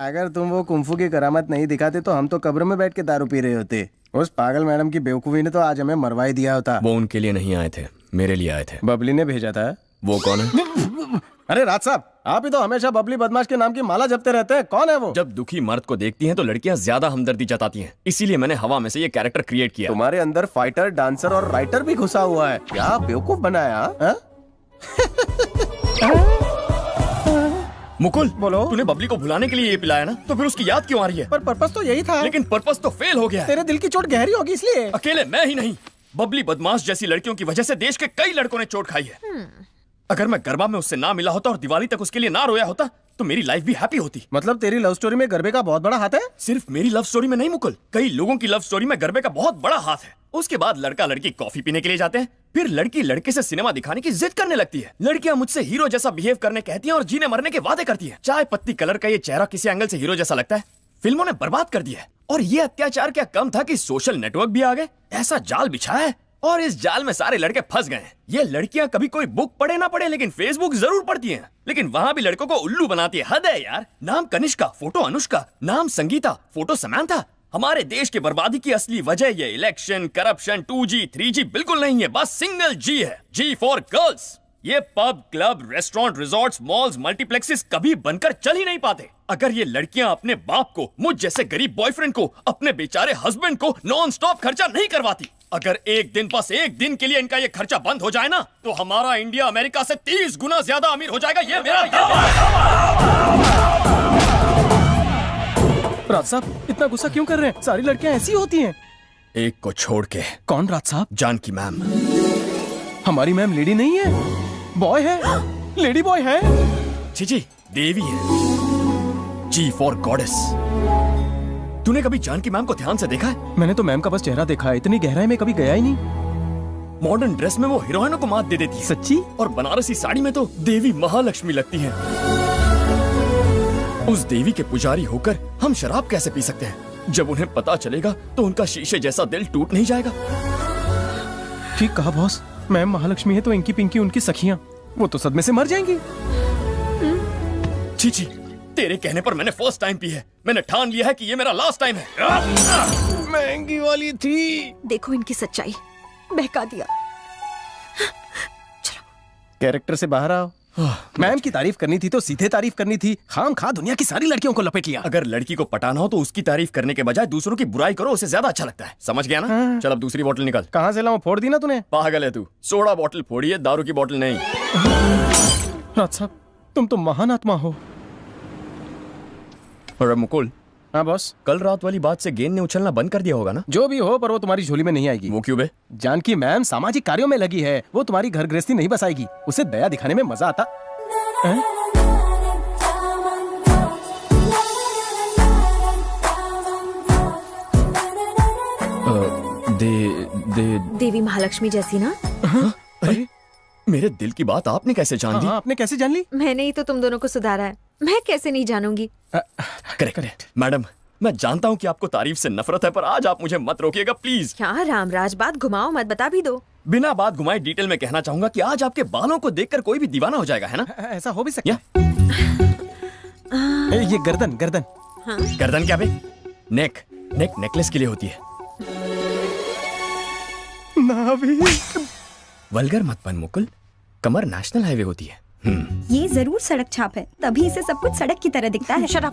अगर तुम वो कुंफू की करामत नहीं दिखाते तो हम तो कब्र में बैठ के दारू पी रहे होते। उस पागल मैडम की बेवकूफी ने तो आज हमें मरवा ही दिया होता। वो उनके लिए नहीं आए थे, मेरे लिए आए थे। बबली ने भेजा था। वो कौन है? अरे राज साहब, आप ही तो हमेशा बबली बदमाश के नाम की माला जपते रहते हैं। कौन है वो? जब दुखी मर्द को देखती हैं तो लड़कियां ज्यादा हमदर्दी जताती हैं, इसीलिए मैंने हवा में से ये कैरेक्टर क्रिएट किया। तुम्हारे अंदर फाइटर, डांसर और राइटर भी घुसा हुआ है। क्या बेवकूफ बनाया हा? मुकुल, बोलो। तूने बबली को भुलाने के लिए ये पिलाया ना, तो फिर उसकी याद क्यों आ रही है? पर पर्पस तो यही था। लेकिन पर्पस तो फेल हो गया है। तेरे दिल की चोट गहरी होगी इसलिए। अकेले मैं ही नहीं, बबली बदमाश जैसी लड़कियों की वजह से देश के कई लड़कों ने चोट खाई है। अगर मैं गरबा में उससे ना मिला होता और दिवाली तक उसके लिए ना रोया होता तो मेरी लाइफ भी हैप्पी होती। मतलब तेरी लव स्टोरी में गरबे का बहुत बड़ा हाथ है? सिर्फ मेरी लव स्टोरी में नहीं मुकुल, कई लोगों की लव स्टोरी में गरबे का बहुत बड़ा हाथ है। उसके बाद लड़का लड़की कॉफी पीने के लिए जाते हैं, फिर लड़की लड़के से सिनेमा दिखाने की जिद करने लगती है। लड़कियां मुझसे हीरो जैसा बिहेव करने कहती हैं और जीने मरने के वादे करती हैं। चाय पत्ती कलर का ये चेहरा किसी एंगल से हीरो जैसा लगता है, फिल्मों ने बर्बाद कर दिया है। और ये अत्याचार क्या कम था कि सोशल नेटवर्क भी आ गए, ऐसा जाल बिछाया है और इस जाल में सारे लड़के फंस गए हैं। ये लड़कियां कभी कोई बुक पढ़े ना पढ़े लेकिन फेसबुक जरूर पढ़ती हैं, लेकिन वहां भी लड़कों को उल्लू बनाती है। हद है यार। नाम कनिष्का, फोटो अनुष्का, नाम संगीता, फोटो समांथा। हमारे देश की बर्बादी की असली वजह ये इलेक्शन, करप्शन, 2G, 3G बिल्कुल नहीं है, बस सिंगल G है। G for girls. ये pub, club, restaurant, resorts, malls, multiplexes कभी बनकर चल ही नहीं पाते अगर ये लड़कियां अपने बाप को, मुझ जैसे गरीब बॉयफ्रेंड को, अपने बेचारे हस्बैंड को नॉन स्टॉप खर्चा नहीं करवाती। अगर एक दिन, बस एक दिन के लिए इनका ये खर्चा बंद हो जाए ना, तो हमारा इंडिया अमेरिका से 30 गुना ज्यादा अमीर हो जाएगा। ये मेरा राज साहब, इतना गुस्सा क्यों कर रहे हैं? सारी लड़कियां ऐसी होती हैं। एक को छोड़ के। कौन राज साहब? जानकी मैम। हमारी मैम लेडी नहीं है, बॉय है। लेडी बॉय है? जी देवी है। G for goddess. तूने कभी जानकी मैम को ध्यान से देखा है? मैंने तो मैम का बस चेहरा देखा है, इतनी गहराई में कभी गया ही नहीं। मॉडर्न ड्रेस में वो हीरोइनों को मात दे देती है। सच्ची? और बनारसी साड़ी में तो देवी महालक्ष्मी लगती है। उस देवी के पुजारी होकर हम शराब कैसे पी सकते हैं? जब उन्हें पता चलेगा तो उनका शीशे जैसा दिल टूट नहीं जाएगा? ठीक कहा बॉस। मैम महालक्ष्मी है तो इंकी पिंकी उनकी सखियां, वो तो सदमे से मर जाएंगी। छी, तेरे कहने पर मैंने फर्स्ट टाइम पी है। मैंने ठान लिया है कि ये मेरा लास्ट टाइम है। महंगी वाली थी। देखो इनकी सच्चाई, बहका दिया। कैरेक्टर से बाहर आओ। मैम की तारीफ करनी थी तो सीधे तारीफ करनी थी, खाम खा दुनिया की सारी लड़कियों को लपेट लिया। अगर लड़की को पटाना हो तो उसकी तारीफ करने के बजाय दूसरों की बुराई करो, उसे ज्यादा अच्छा लगता है। समझ गया ना? चल अब दूसरी बोतल निकाल। कहाँ से लाऊं? फोड़ दी ना तूने। पागल है तू, सोडा बोतल फोड़ी है, दारू की बोतल नहीं। राज साहब, तुम तो महान आत्मा हो। और मुकुल। हाँ बॉस। कल रात वाली बात से गेंद ने उछलना बंद कर दिया होगा ना? जो भी हो, पर वो तुम्हारी झोली में नहीं आएगी। वो क्यों बे? जानकी मैम सामाजिक कार्यों में लगी है, वो तुम्हारी घर गृहस्थी नहीं बसाएगी। उसे दया दिखाने में मजा आता है? देवी महालक्ष्मी जैसी ना? अरे मेरे दिल की बात आपने कैसे जान ली? आपने कैसे जान ली? मैंने ही तो तुम दोनों को सुधारा है, मैं कैसे नहीं जानूंगी? करेक्ट मैडम, मैं जानता हूँ कि आपको तारीफ से नफरत है, पर आज आप मुझे मत रोकिएगा प्लीज। क्या रामराज, बात घुमाओ मत, बता भी दो। बिना बात घुमाए डिटेल में कहना चाहूंगा कि आज आपके बालों को देखकर कोई भी दीवाना हो जाएगा, है ना? ऐसा हो भी सकता है। ये गर्दन गर्दन। हाँ? गर्दन क्या बे? नेक नेकलेस के लिए होती है। वल्गर मत बन मुकुल, कमर नेशनल हाईवे होती है। ये जरूर सड़क छाप है, तभी इसे सब कुछ सड़क की तरह दिखता है। Shut up.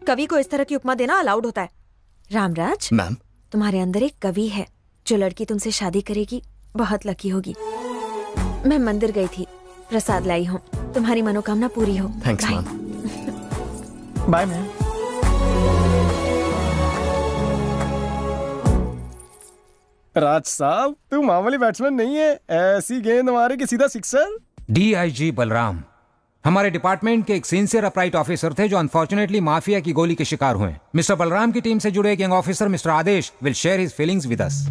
कवि को इस तरह की उपमा देना अलाउड होता है। रामराज मैम, तुम्हारे अंदर एक कवि है, जो लड़की तुमसे शादी करेगी बहुत लकी होगी। मैं मंदिर गई थी, प्रसाद लाई हूँ, तुम्हारी मनोकामना पूरी हो। Thanks ma'am. Bye ma'am. Raj साहब, तू मामूली बैट्समैन नहीं है, ऐसी गेंद मारे कि सीधा सिक्सर। DIG बलराम हमारे डिपार्टमेंट के एक सिंसियर अपराइट ऑफिसर थे जो अनफॉर्चुनेटली माफिया की गोली के शिकार हुए। मिस्टर बलराम की टीम से जुड़े एक young officer mister Adesh will share his feelings with us.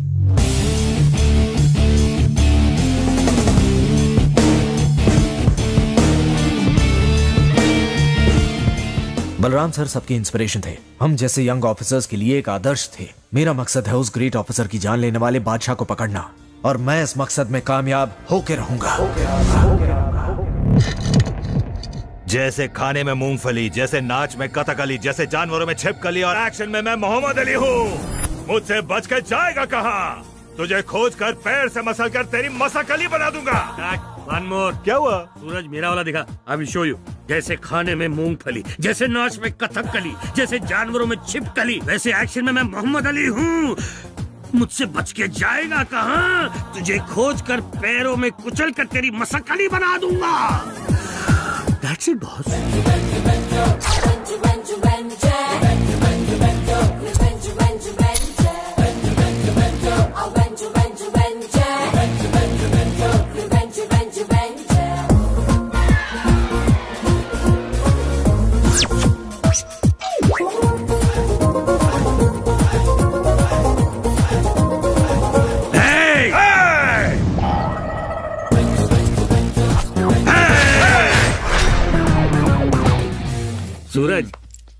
Balram sir सबकी इंस्पिरेशन थे, हम जैसे यंग ऑफिसर्स के लिए एक आदर्श थे। मेरा मकसद है उस ग्रेट ऑफिसर की जान लेने वाले बादशाह को पकड़ना, और मैं इस मकसद में कामयाब होके रहूंगा। जैसे खाने में मूंगफली, जैसे नाच में कथकली, जैसे जानवरों में छिपकली और एक्शन में मैं मोहम्मद अली हूँ। मुझसे बच के जाएगा कहाँ? तुझे खोज कर पैर से मसल कर तेरी मसकली बना दूंगा। One more. क्या हुआ? सूरज मेरा वाला दिखा। I will show you. जैसे खाने में मूंगफली, जैसे नाच में कथकली, जैसे जानवरों में छिपकली, वैसे एक्शन में मैं मोहम्मद अली हूँ। मुझसे बच के जाएगा कहाँ? तुझे खोज कर पैरों में कुचल कर तेरी मसकली बना दूंगा। That's it, boss. सूरज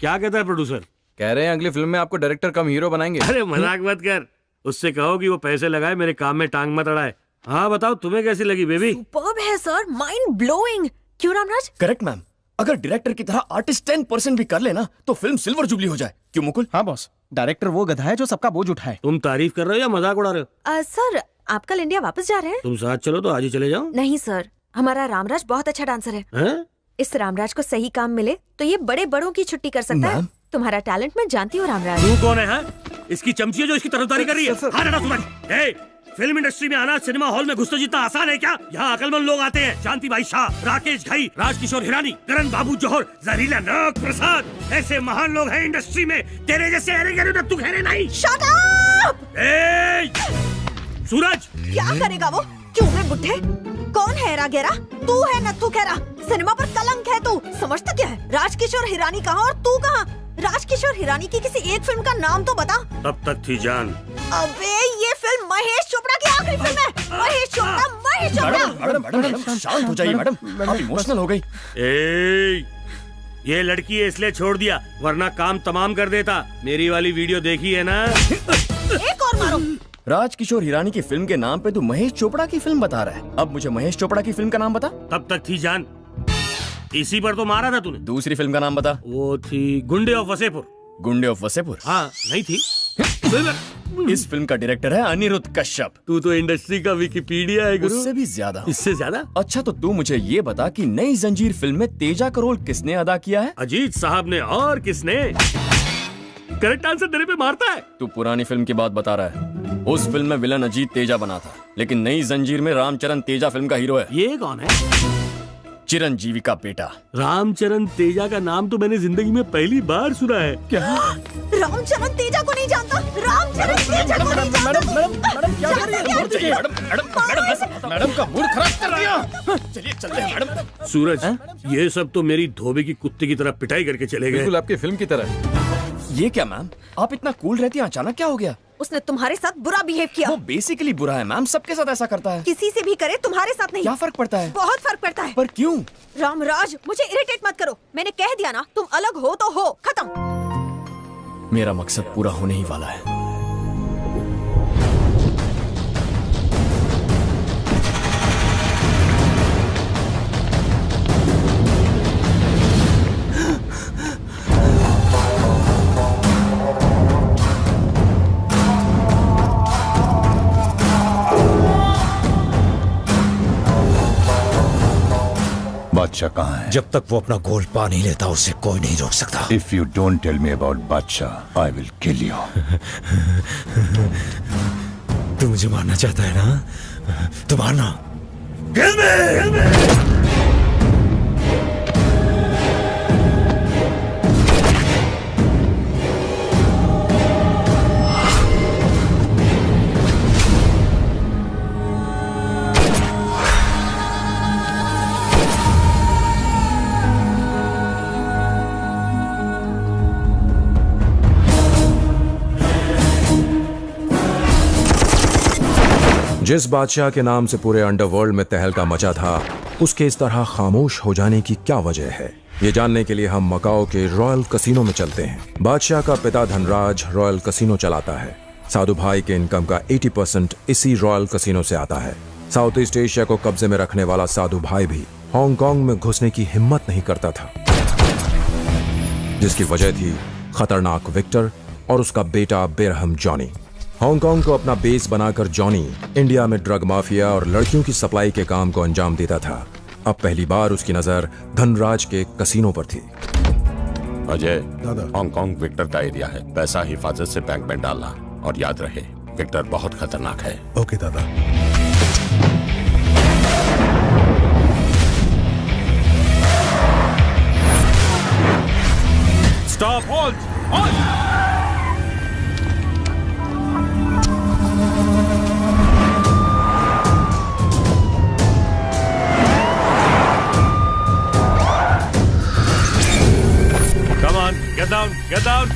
क्या कहता है प्रोड्यूसर? कह रहे हैं अगली फिल्म में आपको डायरेक्टर कम हीरो बनाएंगे। अरे मजाक मत कर, उससे कहो कि वो पैसे लगाए, मेरे काम में टांग मत अड़ाए। हाँ बताओ, तुम्हें कैसी लगी बेबी? सुपर्ब है सर, माइंड ब्लोइंग। क्यों रामराज? Correct ma'am. अगर डायरेक्टर की तरह आर्टिस्ट 10% भी कर लेना तो फिल्म सिल्वर जुबली हो जाए। क्यों मुकुल? हाँ बॉस, डायरेक्टर वो गधा है जो सबका बोझ उठाए। तुम तारीफ कर रहे हो या मजाक उड़ा रहे हो? सर आप कल इंडिया वापस जा रहे हैं? तुम साथ चलो तो आज ही चले जाओ। नहीं सर, हमारा रामराज बहुत अच्छा डांसर है। हैं? इस रामराज को सही काम मिले तो ये बड़े बड़ों की छुट्टी कर सकता है। मैम? तुम्हारा टैलेंट मैं जानती हूँ रामराज। तू कौन है? इसकी चमची है जो इसकी तरफदारी कर रही है? हाँ ना सूरज, ए, फिल्म इंडस्ट्री में आना सिनेमा हॉल में घुसना जितना आसान है क्या? यहाँ अकलमंद लोग आते हैं। शांति भाई शाह, राकेश घई, राजकिशोर हिरानी, करण बाबू जौहर, जहरीला नाग प्रसाद, ऐसे महान लोग हैं इंडस्ट्री में। तेरे जैसे अरे गरे नत्थु खैरे नहीं। Shut up! ए, सूरज क्या करेगा वो? क्यों है बुढ़े? कौन है रागेरा? तू है नत्थु खेरा। सिनेमा पर कलंक है तू। समझता क्या है? राजकिशोर हिरानी कहाँ और तू कहाँ? राजकिशोर हिरानी की किसी एक फिल्म का नाम तो बता। तब तक थी जान। अबे ये फिल्म महेश चोपड़ा की आखिरी फिल्म है। महेश चोपड़ा। मैडम शांत हो जाइए मैडम, आप इमोशनल हो गई। ए, ये लड़की है इसलिए छोड़ दिया, वरना काम तमाम कर देता। मेरी वाली वीडियो देखी है ना? एक और मारो। राजकिशोर हिरानी की फिल्म के नाम पे तू महेश चोपड़ा की फिल्म बता रहा है। अब मुझे महेश चोपड़ा की फिल्म का नाम बता। तब तक थी जान, इसी पर तो मारा था तूने। दूसरी फिल्म का नाम बता। वो थी गुंडे ऑफ वसेपुर। गुंडे ऑफ वसेपुर? हाँ, नहीं थी। इस फिल्म का डायरेक्टर है अनिरुद्ध कश्यप। तू तो इंडस्ट्री का विकिपीडिया है गुरु। उससे भी ज्यादा। इससे ज्यादा? अच्छा तो तू मुझे ये बता कि नई जंजीर फिल्म में तेजा का रोल किसने अदा किया है? अजीत साहब ने। और किसने? करेक्ट आंसर तेरे पे मारता है। तू पुरानी फिल्म की बात बता रहा है। उस फिल्म में विलन अजीत तेजा बना था, लेकिन नई जंजीर में रामचरण तेजा फिल्म का हीरो है। ये कौन है? चिरंजीवी का बेटा। रामचरण तेजा का नाम तो मैंने जिंदगी में पहली बार सुना है। क्या? रामचरण तेजा को नहीं जानता? रामचरण तेजा को नहीं जानता? मैडम क्या कर रही है? मैडम का मूड खराब कर दिया। चलिए चलते हैं मैडम। सूरज, ये सब तो मेरी धोबे की कुत्ते की तरह पिटाई करके चले गए। बिल्कुल आपकी फिल्म की तरह। ये क्या मैम, आप इतना कूल रहती हैं, अचानक क्या हो गया? उसने तुम्हारे साथ बुरा बिहेव किया। वो बेसिकली बुरा है मैम, सबके साथ ऐसा करता है। किसी से भी करे, तुम्हारे साथ नहीं। क्या फर्क पड़ता है? बहुत फर्क पड़ता है। पर क्यों? रामराज मुझे इरिटेट मत करो। मैंने कह दिया ना, तुम अलग हो तो हो, खत्म। मेरा मकसद पूरा होने ही वाला है। बादशाह कहाँ है? जब तक वो अपना गोल पा नहीं लेता उसे कोई नहीं रोक सकता। If you don't tell me about Badshah, I will kill you. तू मुझे मारना चाहता है ना? तो मारना। जिस बादशाह के नाम से पूरे अंडरवर्ल्ड में तहलका मचा था, उसके इस तरह खामोश हो जाने की क्या वजह है? ये जानने के लिए हम मकाओ के रॉयल कसिनो में चलते हैं। बादशाह का पिता धनराज रॉयल कसिनो चलाता है। साधु भाई के इनकम का 80% इसी रॉयल कसिनो से आता है। साउथ ईस्ट एशिया को कब्जे में रखने वाला साधु भाई भी हांगकांग में घुसने की हिम्मत नहीं करता था, जिसकी वजह थी खतरनाक विक्टर और उसका बेटा बेरहम जॉनी। हांगकांग को अपना बेस बनाकर जॉनी इंडिया में ड्रग माफिया और लड़कियों की सप्लाई के काम को अंजाम देता था। अब पहली बार उसकी नजर धनराज के कसीनो पर थी। अजय, हांगकांग विक्टर का एरिया है। पैसा हिफाजत से बैंक में डालना, और याद रहे विक्टर बहुत खतरनाक है। ओके दादा। Stop, hold, hold. Come on, get down, get down.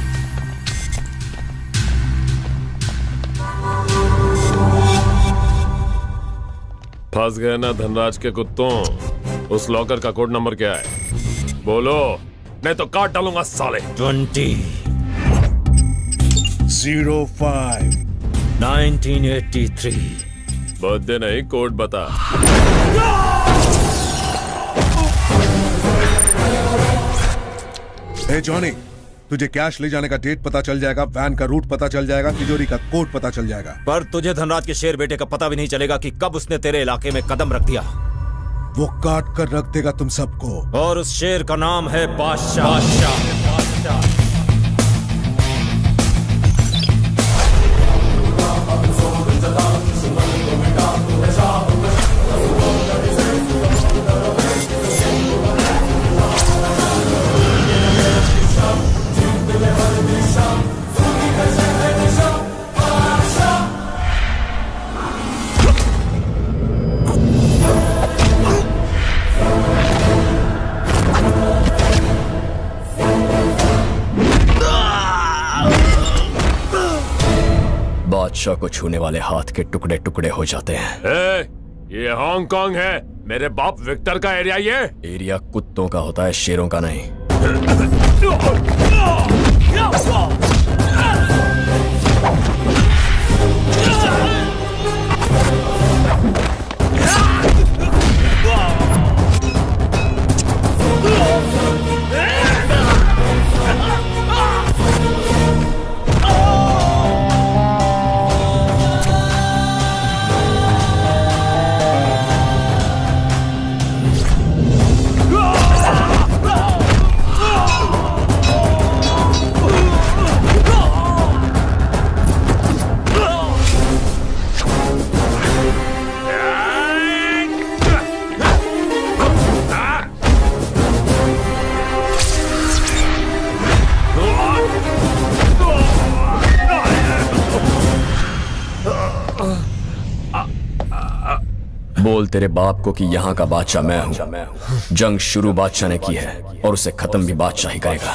फंस गए ना धनराज के कुत्तों। उस लॉकर का कोड नंबर क्या है? बोलो, नहीं तो काट डालूंगा साले। 20 05 1983। बर्थडे नहीं, कोड बता। ए जॉनी, तुझे कैश ले जाने का डेट पता चल जाएगा, वैन का रूट पता चल जाएगा, तिजोरी का कोड पता चल जाएगा। पर तुझे धनराज के शेर बेटे का पता भी नहीं चलेगा कि कब उसने तेरे इलाके में कदम रख दिया। वो काट कर रख देगा तुम सबको। और उस शेर का नाम है बादशाह। बादशाह को छूने वाले हाथ के टुकड़े टुकड़े हो जाते हैं। ये हांगकांग है, मेरे बाप विक्टर का एरिया। ये एरिया कुत्तों का होता है, शेरों का नहीं। बोल तेरे बाप को कि यहाँ का बादशाह मैं हूँ। जंग शुरू बादशाह ने की है और उसे खत्म भी बादशाह ही करेगा।